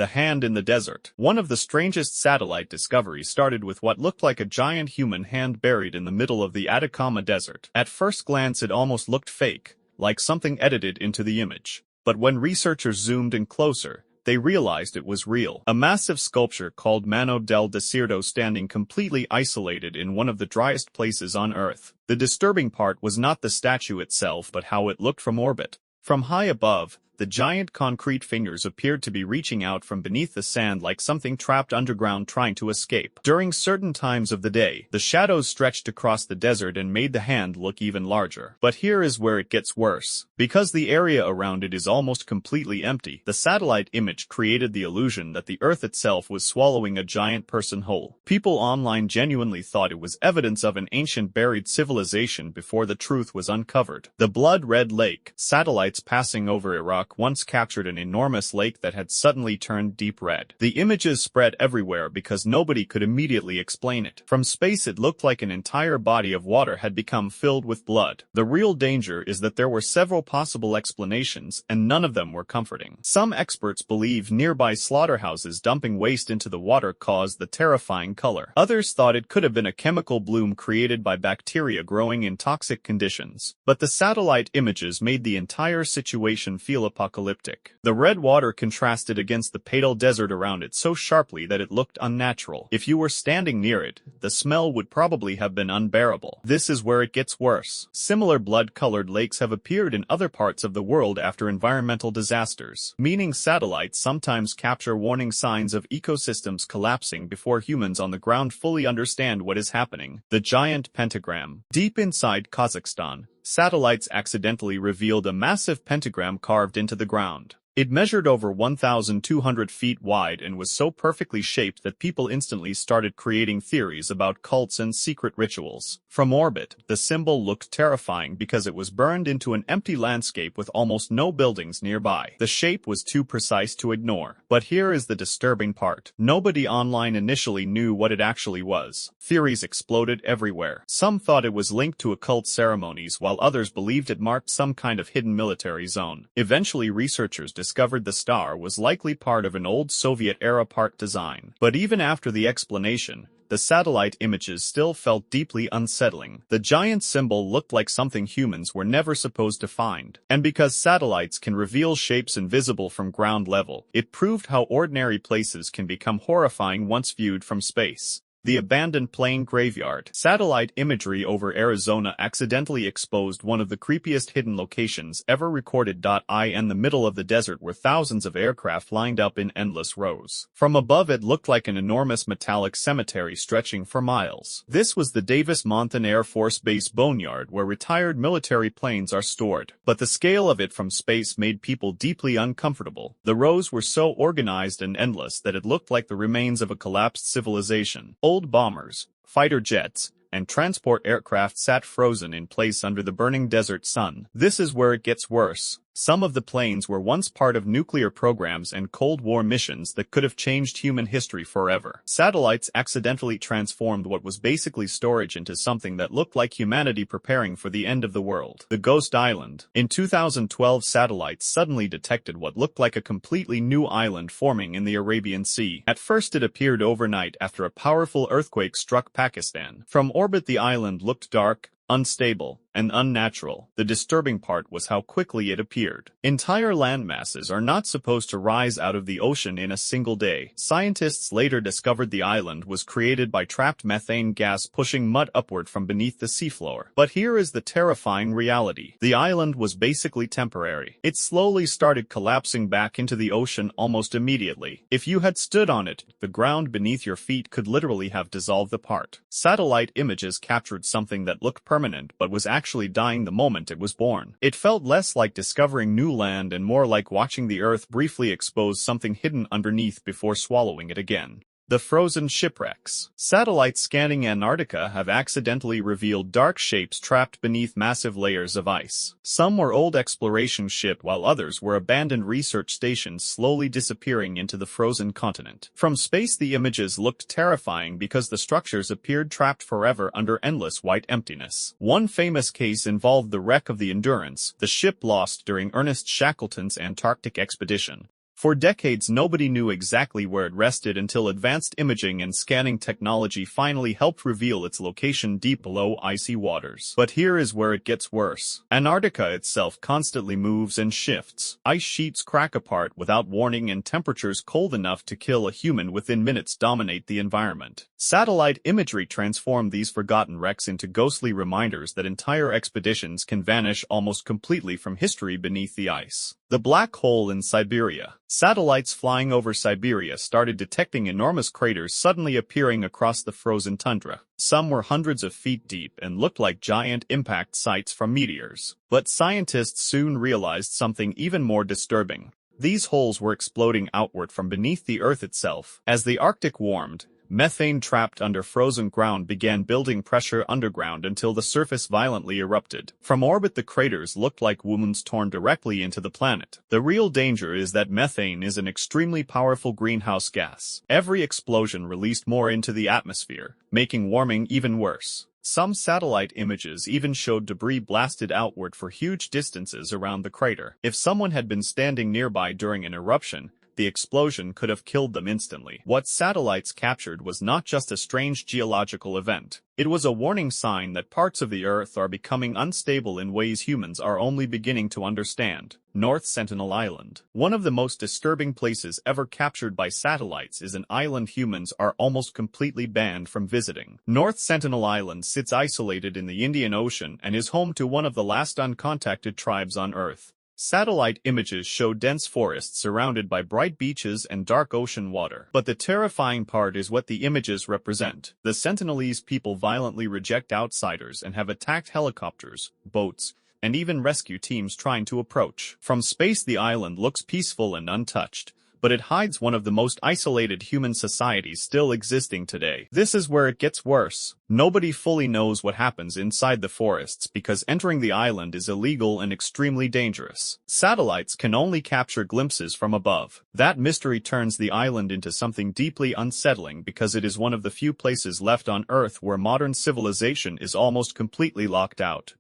The hand in the desert. One of the strangest satellite discoveries started with what looked like a giant human hand buried in the middle of the Atacama Desert. At first glance it almost looked fake, like something edited into the image. But when researchers zoomed in closer, they realized it was real. A massive sculpture called Mano del Desierto standing completely isolated in one of the driest places on Earth. The disturbing part was not the statue itself but how it looked from orbit. From high above, the giant concrete fingers appeared to be reaching out from beneath the sand like something trapped underground trying to escape. During certain times of the day, the shadows stretched across the desert and made the hand look even larger. But here is where it gets worse. Because the area around it is almost completely empty, the satellite image created the illusion that the Earth itself was swallowing a giant person whole. People online genuinely thought it was evidence of an ancient buried civilization before the truth was uncovered. The blood-red lake. Satellites passing over Iraq once captured an enormous lake that had suddenly turned deep red. The images spread everywhere because nobody could immediately explain it. From space it looked like an entire body of water had become filled with blood. The real danger is that there were several possible explanations, and none of them were comforting. Some experts believe nearby slaughterhouses dumping waste into the water caused the terrifying color. Others thought it could have been a chemical bloom created by bacteria growing in toxic conditions. But the satellite images made the entire situation feel apocalyptic. The red water contrasted against the pale desert around it so sharply that it looked unnatural. If you were standing near it, the smell would probably have been unbearable. This is where it gets worse. Similar blood-colored lakes have appeared in other parts of the world after environmental disasters, meaning satellites sometimes capture warning signs of ecosystems collapsing before humans on the ground fully understand what is happening. The giant pentagram. Deep inside Kazakhstan, satellites accidentally revealed a massive pentagram carved into the ground. It measured over 1,200 feet wide and was so perfectly shaped that people instantly started creating theories about cults and secret rituals. From orbit, the symbol looked terrifying because it was burned into an empty landscape with almost no buildings nearby. The shape was too precise to ignore. But here is the disturbing part. Nobody online initially knew what it actually was. Theories exploded everywhere. Some thought it was linked to occult ceremonies while others believed it marked some kind of hidden military zone. Eventually researchers discovered the star was likely part of an old Soviet-era part design. But even after the explanation, the satellite images still felt deeply unsettling. The giant symbol looked like something humans were never supposed to find. And because satellites can reveal shapes invisible from ground level, it proved how ordinary places can become horrifying once viewed from space. The abandoned plane graveyard. Satellite imagery over Arizona accidentally exposed one of the creepiest hidden locations ever recorded. In the middle of the desert were thousands of aircraft lined up in endless rows. From above it looked like an enormous metallic cemetery stretching for miles. This was the Davis-Monthan Air Force Base boneyard where retired military planes are stored. But the scale of it from space made people deeply uncomfortable. The rows were so organized and endless that it looked like the remains of a collapsed civilization. Old bombers, fighter jets, and transport aircraft sat frozen in place under the burning desert sun. This is where it gets worse. Some of the planes were once part of nuclear programs and Cold War missions that could have changed human history forever. Satellites accidentally transformed what was basically storage into something that looked like humanity preparing for the end of the world. The Ghost Island. In 2012, satellites suddenly detected what looked like a completely new island forming in the Arabian Sea. At first it appeared overnight after a powerful earthquake struck Pakistan. From orbit the island looked dark, unstable, and unnatural. The disturbing part was how quickly it appeared. Entire landmasses are not supposed to rise out of the ocean in a single day. Scientists later discovered the island was created by trapped methane gas pushing mud upward from beneath the seafloor. But here is the terrifying reality. The island was basically temporary. It slowly started collapsing back into the ocean almost immediately. If you had stood on it, the ground beneath your feet could literally have dissolved apart. Satellite images captured something that looked permanent but was actually dying the moment it was born. It felt less like discovering new land and more like watching the Earth briefly expose something hidden underneath before swallowing it again. The frozen shipwrecks. Satellites scanning Antarctica have accidentally revealed dark shapes trapped beneath massive layers of ice. Some were old exploration ships while others were abandoned research stations slowly disappearing into the frozen continent. From space the images looked terrifying because the structures appeared trapped forever under endless white emptiness. One famous case involved the wreck of the Endurance, the ship lost during Ernest Shackleton's Antarctic expedition. For decades nobody knew exactly where it rested until advanced imaging and scanning technology finally helped reveal its location deep below icy waters. But here is where it gets worse. Antarctica itself constantly moves and shifts. Ice sheets crack apart without warning and temperatures cold enough to kill a human within minutes dominate the environment. Satellite imagery transformed these forgotten wrecks into ghostly reminders that entire expeditions can vanish almost completely from history beneath the ice. The black hole in Siberia. Satellites flying over Siberia started detecting enormous craters suddenly appearing across the frozen tundra. Some were hundreds of feet deep and looked like giant impact sites from meteors. But scientists soon realized something even more disturbing. These holes were exploding outward from beneath the Earth itself. As the Arctic warmed, methane trapped under frozen ground began building pressure underground until the surface violently erupted. From orbit the craters looked like wounds torn directly into the planet. The real danger is that methane is an extremely powerful greenhouse gas. Every explosion released more into the atmosphere, making warming even worse. Some satellite images even showed debris blasted outward for huge distances around the crater. If someone had been standing nearby during an eruption, the explosion could have killed them instantly. What satellites captured was not just a strange geological event. It was a warning sign that parts of the Earth are becoming unstable in ways humans are only beginning to understand. North Sentinel Island. One of the most disturbing places ever captured by satellites is an island humans are almost completely banned from visiting. North Sentinel Island sits isolated in the Indian Ocean and is home to one of the last uncontacted tribes on Earth. Satellite images show dense forests surrounded by bright beaches and dark ocean water. But the terrifying part is what the images represent. The Sentinelese people violently reject outsiders and have attacked helicopters, boats, and even rescue teams trying to approach. From space the island looks peaceful and untouched, but it hides one of the most isolated human societies still existing today. This is where it gets worse. Nobody fully knows what happens inside the forests because entering the island is illegal and extremely dangerous. Satellites can only capture glimpses from above. That mystery turns the island into something deeply unsettling because it is one of the few places left on Earth where modern civilization is almost completely locked out.